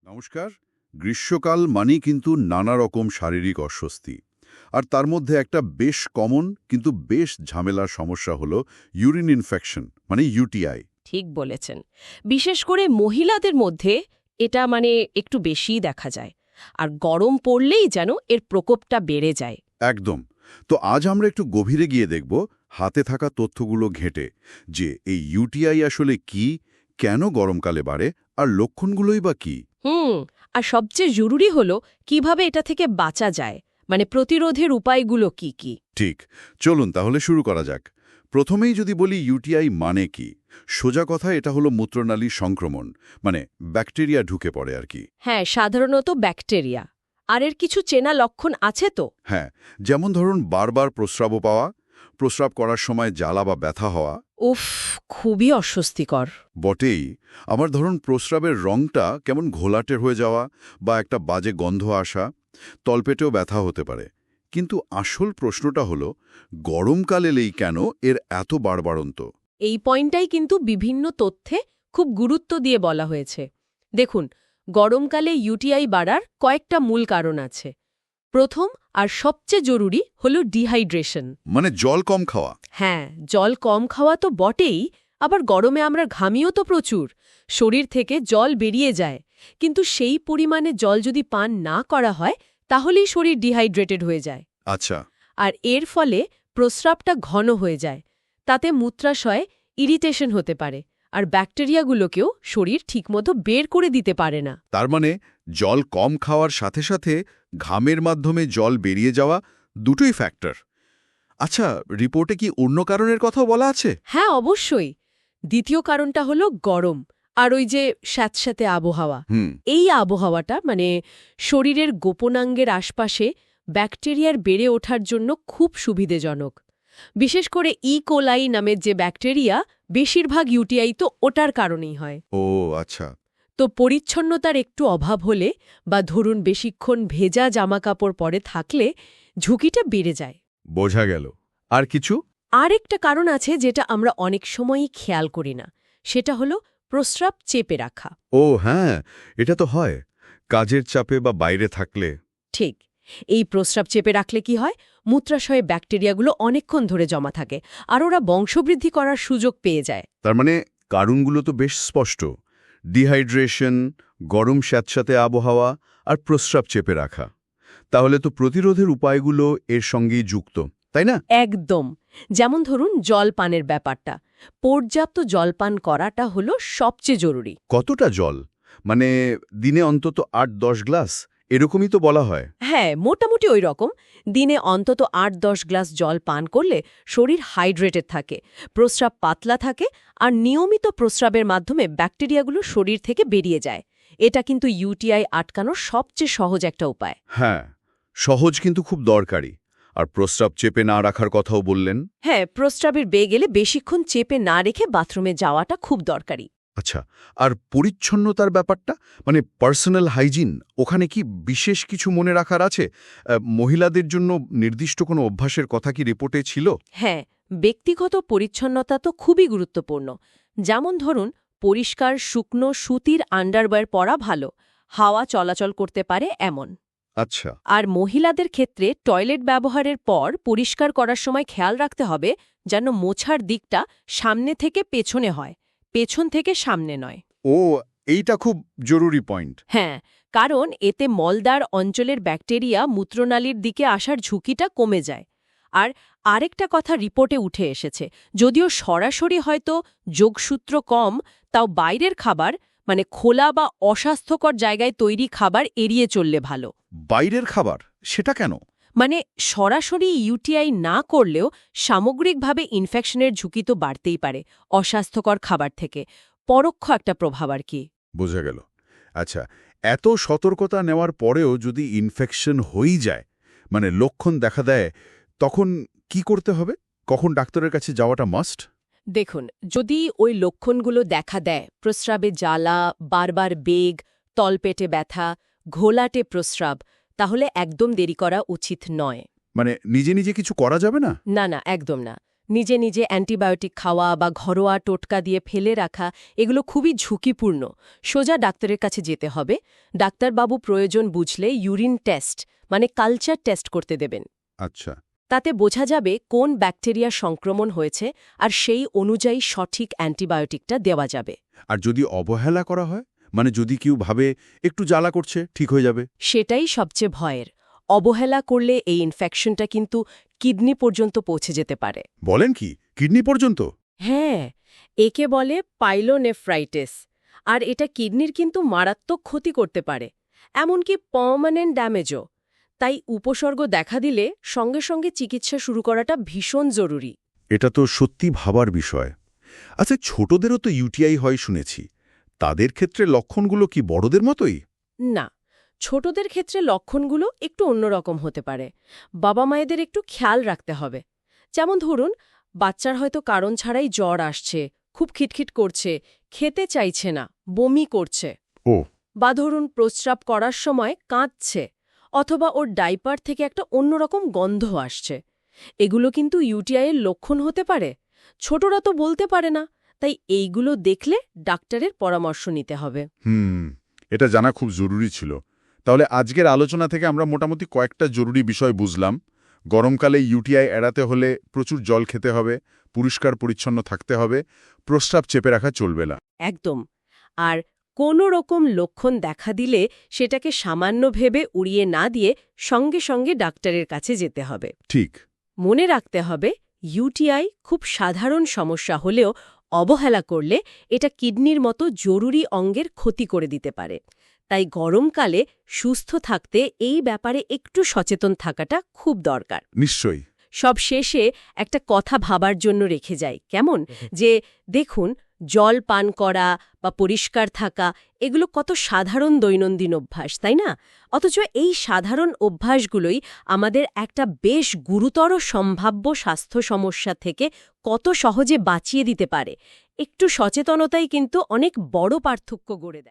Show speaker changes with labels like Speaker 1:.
Speaker 1: নমস্কার। গ্রীষ্মকাল মানেই কিন্তু নানা রকম শারীরিক অস্বস্তি, আর তার মধ্যে একটা বেশ কমন কিন্তু বেশ ঝামেলার সমস্যা হলো ইউরিন ইনফেকশন, মানে ইউটিআই।
Speaker 2: ঠিক বলেছেন। বিশেষ করে মহিলাদের মধ্যে এটা একটু বেশিই দেখা যায়। আর গরম পড়লেই যেন এর প্রকোপটা বেড়ে যায়।
Speaker 1: একদম। তো আজ আমরা একটু গভীরে গিয়ে দেখব, হাতে থাকা তথ্যগুলো ঘেঁটে, যে এই ইউটিআই আসলে কি, কেন গরমকালে বাড়ে, আর লক্ষণগুলোই বা কি।
Speaker 2: আর সবচেয়ে জরুরি হলো কিভাবে এটা থেকে বাঁচা যায়, প্রতিরোধের উপায়গুলো কি কি।
Speaker 1: ঠিক, চলুন তাহলে শুরু করা যাক। প্রথমেই যদি বলি ইউটিআই মানে কি, সোজা কথা এটা হলো মূত্রনালীর সংক্রমণ, মানে ব্যাকটেরিয়া ঢুকে পড়ে আর কি।
Speaker 2: হ্যাঁ, সাধারণত ব্যাকটেরিয়া। আর এর কিছু চেনা লক্ষণ আছে তো?
Speaker 1: হ্যাঁ, যেমন ধরুন বারবার প্রস্রাব পাওয়া, প্রস্রাব করার সময় জ্বালা বা ব্যথা হওয়া।
Speaker 2: উফ, খুবই অস্বস্তিকর।
Speaker 1: বটেই। আমার ধরুন প্রস্রাবের রংটা কেমন ঘোলাটে হয়ে যাওয়া বা একটা বাজে গন্ধ আসা, তলপেটেও ব্যথা হতে পারে। কিন্তু আসল প্রশ্নটা হলো, গরমকাল এলেই কেন এর এত বাড়বাড়ন্ত?
Speaker 2: এই পয়েন্টটাই কিন্তু বিভিন্ন তথ্যে খুব গুরুত্ব দিয়ে বলা হয়েছে। দেখুন, গরমকালে ইউটিআই বাড়ার কয়েকটা মূল কারণ আছে। প্রথম আর সবচেয়ে জরুরি হলো ডিহাইড্রেশন।
Speaker 1: মানে জল কম খাওয়া।
Speaker 2: হ্যাঁ, জল কম খাওয়া তো বটেই, আবার গরমে আমরা ঘামিও তো প্রচুর। শরীর থেকে জল বেরিয়ে যায়, কিন্তু সেই পরিমাণে জল যদি পান না করা হয় তাহলেই শরীর ডিহাইড্রেটেড হয়ে যায়।
Speaker 1: আচ্ছা।
Speaker 2: আর এর ফলে প্রস্রাবটা ঘন হয়ে যায়। তাতে মূত্রাশয়ে ইরিটেশন হতে পারে, আর ব্যাকটেরিয়াগুলোকেও শরীর ঠিকমতো বের করে দিতে পারে না।
Speaker 1: তার মানে জল কম খাওয়ার সাথে সাথে ঘামের মাধ্যমে জল বেরিয়ে যাওয়া, দুটোই ফ্যাক্টর। আচ্ছা, রিপোর্টে কি অন্য কারণের কথাও বলা আছে?
Speaker 2: হ্যাঁ, অবশ্যই। দ্বিতীয় কারণটা হলো গরম আর ওই যে স্যাঁতস্যাঁতে আবহাওয়া। এই আবহাওয়াটা শরীরের গোপনাঙ্গের আশপাশে ব্যাকটেরিয়ার বেড়ে ওঠার জন্য খুব সুবিধেজনক। বিশেষ করে কোলাই নামের যে ব্যাকটেরিয়া, বেশিরভাগ ইউটিআই তো ওটার কারণেই হয়।
Speaker 1: ও আচ্ছা।
Speaker 2: তো পরিচ্ছন্নতার একটু অভাব হলে বা ধরুন বেশিক্ষণ ভেজা জামাকাপড় পরে থাকলে ঝুঁকিটা বেড়ে যায়।
Speaker 1: বোঝা গেল। আর কিছু?
Speaker 2: আরেকটা কারণ আছে যেটা আমরা অনেক সময়ই খেয়াল করি না, সেটা হলো প্রস্রাব চেপে রাখা।
Speaker 1: ও হ্যাঁ, এটা তো হয় কাজের চাপে বা বাইরে থাকলে।
Speaker 2: ঠিক, এই প্রস্রাব চেপে রাখলে কি হয়, মূত্রাশয়ে ব্যাকটেরিয়াগুলো অনেকক্ষণ ধরে জমা থাকে, আর ওরা বংশবৃদ্ধি করার সুযোগ পেয়ে যায়।
Speaker 1: তার মানে কারণগুলো তো বেশ স্পষ্ট: ডিহাইড্রেশন, গরম স্যাঁতস্যাঁতে আবহাওয়া, আর প্রস্রাব চেপে রাখা। তাহলে তো প্রতিরোধের উপায়গুলো এর সঙ্গেই যুক্ত, তাই না?
Speaker 2: একদম। যেমন ধরুন জলপানের ব্যাপারটা। পর্যাপ্ত জলপান করাটা হলো সবচেয়ে জরুরি।
Speaker 1: কতটা জল? মানে দিনে অন্তত ৮-১০ গ্লাস, এরকমই তো বলা হয়।
Speaker 2: হ্যাঁ, মোটামুটি ওই রকম। দিনে অন্তত ৮-১০ গ্লাস জল পান করলে শরীর হাইড্রেটেড থাকে, প্রস্রাব পাতলা থাকে, আর নিয়মিত প্রস্রাবের মাধ্যমে ব্যাকটেরিয়াগুলো শরীর থেকে বেরিয়ে যায়। এটা কিন্তু ইউটিআই আটকানোর সবচেয়ে সহজ একটা উপায়।
Speaker 1: হ্যাঁ, সহজ কিন্তু খুব দরকারি। আর প্রস্রাব চেপে না রাখার কথাও বললেন।
Speaker 2: হ্যাঁ, প্রস্রাবের বেয়ে গেলে বেশিক্ষণ চেপে না রেখে বাথরুমে যাওয়াটা খুব দরকারি।
Speaker 1: আচ্ছা, আর পরিচ্ছন্নতার ব্যাপারটা, মানে পার্সোনাল হাইজিন, ওখানে কি বিশেষ কিছু মনে রাখার আছে? মহিলাদের জন্য নির্দিষ্ট কোনো অভ্যাসের কথা কি রিপোর্টে ছিল?
Speaker 2: হ্যাঁ, ব্যক্তিগত পরিচ্ছন্নতা তো খুবই গুরুত্বপূর্ণ। যেমন ধরুন, পরিষ্কার শুকনো সুতির আন্ডারওয়্যার পরা ভালো, হাওয়া চলাচল করতে পারে এমন।
Speaker 1: আচ্ছা।
Speaker 2: আর মহিলাদের ক্ষেত্রে টয়লেট ব্যবহারের পর পরিষ্কার করার সময় খেয়াল রাখতে হবে যেন মোছার দিকটা সামনে থেকে পেছনে হয়, পেছন থেকে সামনে নয়।
Speaker 1: ও, এইটা খুব জরুরি পয়েন্ট।
Speaker 2: হ্যাঁ, কারণ এতে মলদার অঞ্চলের ব্যাকটেরিয়া মূত্রনালীর দিকে আসার ঝুঁকিটা কমে যায়। আর আরেকটা কথা রিপোর্টে উঠে এসেছে, যদিও সরাসরি হয়তো যোগসূত্র কম, তাও বাইরের খাবার খোলা বা অস্বাস্থ্যকর জায়গায় তৈরি খাবার এড়িয়ে চললে ভালো।
Speaker 1: বাইরের খাবার? সেটা কেন?
Speaker 2: সরাসরি ইউটিআই না করলেও সামগ্রিকভাবে ইনফেকশনের ঝুঁকি তো বাড়তেই পারে অস্বাস্থ্যকর খাবার থেকে। পরোক্ষ একটা প্রভাব আর কি।
Speaker 1: বোঝা গেল। আচ্ছা, এত সতর্কতা নেওয়ার পরেও যদি ইনফেকশন হয়েই যায়, মানে লক্ষণ দেখা দেয়, তখন কি করতে হবে? কখন ডাক্তারের কাছে যাওয়াটা মাস্ট?
Speaker 2: দেখুন, যদি ওই লক্ষণগুলো দেখা দেয়, প্রস্রাবে জ্বালা, বারবার বেগ, তলপেটে ব্যথা, ঘোলাটে প্রস্রাব, তাহলে একদম দেরি করা উচিত নয়।
Speaker 1: মানে নিজে নিজে কিছু করা যাবে না?
Speaker 2: না না, একদম না। নিজে নিজে অ্যান্টিবায়োটিক খাওয়া বা ঘরোয়া টোটকা দিয়ে ফেলে রাখা এগুলো খুবই ঝুঁকিপূর্ণ। সোজা ডাক্তারের কাছে যেতে হবে। ডাক্তারবাবু প্রয়োজন বুঝলে ইউরিন টেস্ট মানে কালচার টেস্ট করতে দেবেন।
Speaker 1: আচ্ছা।
Speaker 2: তাতে বোঝা যাবে কোন ব্যাকটেরিয়া সংক্রমণ হয়েছে আর সেই অনুযায়ী সঠিক অ্যান্টিবায়োটিকটা দেওয়া যাবে।
Speaker 1: আর যদি অবহেলা করা হয়, মানে যদি কেউ ভাবে একটু জ্বালা করছে ঠিক হয়ে যাবে?
Speaker 2: সেটাই সবচেয়ে ভয়ের। অবহেলা করলে এই ইনফেকশনটা কিন্তু কিডনি পর্যন্ত পৌঁছে যেতে পারে।
Speaker 1: বলেন কি, কিডনি পর্যন্ত?
Speaker 2: হ্যাঁ, একে বলে পাইলোনেফ্রাইটিস। আর এটা কিডনির কিন্তু মারাত্মক ক্ষতি করতে পারে, এমনকি পার্মানেন্ট ড্যামেজও। তাই উপসর্গ দেখা দিলে সঙ্গে সঙ্গে চিকিৎসা শুরু করাটা ভীষণ জরুরি।
Speaker 1: এটা তো সত্যি ভাবার বিষয়। আচ্ছা, ছোটদেরও তো ইউটিআই হয় শুনেছি। তাদের ক্ষেত্রে লক্ষণগুলো কি বড়দের মতোই?
Speaker 2: না, ছোটদের ক্ষেত্রে লক্ষণগুলো একটু অন্যরকম হতে পারে। বাবা মায়েদের একটু খেয়াল রাখতে হবে। যেমন ধরুন, বাচ্চার হয়তো কারণ ছাড়াই জ্বর আসছে, খুব খিটখিট করছে, খেতে চাইছে না, বমি করছে।
Speaker 1: ও।
Speaker 2: বা ধরুন প্রস্রাব করার সময় কাঁদছে, অথবা ওর ডাইপার থেকে একটা অন্যরকম গন্ধ আসছে। এগুলো কিন্তু ইউটিআইয়ের লক্ষণ হতে পারে। ছোটরা তো বলতে পারে না, তাই এইগুলো দেখলে ডাক্তারের পরামর্শ নিতে হবে।
Speaker 1: এটা জানা খুব জরুরি ছিল। তাহলে আজকের আলোচনা থেকে আমরা মোটামুটি কয়েকটা জরুরি বিষয় বুঝলাম। গরমকালে ইউটিআই এড়াতে হলে প্রচুর জল খেতে হবে, পরিষ্কার পরিচ্ছন্ন থাকতে হবে, প্রস্রাব চেপে রাখা চলবে না।
Speaker 2: একদম। আর কোনো রকম লক্ষণ দেখা দিলে সেটাকে সামান্য ভেবে উড়িয়ে না দিয়ে সঙ্গে সঙ্গে ডাক্তারের কাছে যেতে হবে।
Speaker 1: ঠিক।
Speaker 2: মনে রাখতে হবে, ইউটিআই খুব সাধারণ সমস্যা হলেও অবহেলা করলে এটা কিডনির মতো জরুরি অঙ্গের ক্ষতি করে দিতে পারে। তাই গরমকালে সুস্থ থাকতে এই ব্যাপারে একটু সচেতন থাকাটা খুব দরকার।
Speaker 1: নিশ্চয়ই।
Speaker 2: সব শেষে একটা কথা ভাবার জন্য রেখে যাই, কেমন? যে দেখুন, জল পান করা বা পরিষ্কার থাকা এগুলো কত সাধারণ দৈনন্দিন অভ্যাস, তাই না? অথচ এই সাধারণ অভ্যাসগুলোই আমাদের একটা বেশ গুরুতর সম্ভাব্য স্বাস্থ্য সমস্যা থেকে কত সহজে বাঁচিয়ে দিতে পারে। একটু সচেতনতাই কিন্তু অনেক বড় পার্থক্য গড়ে দেয়।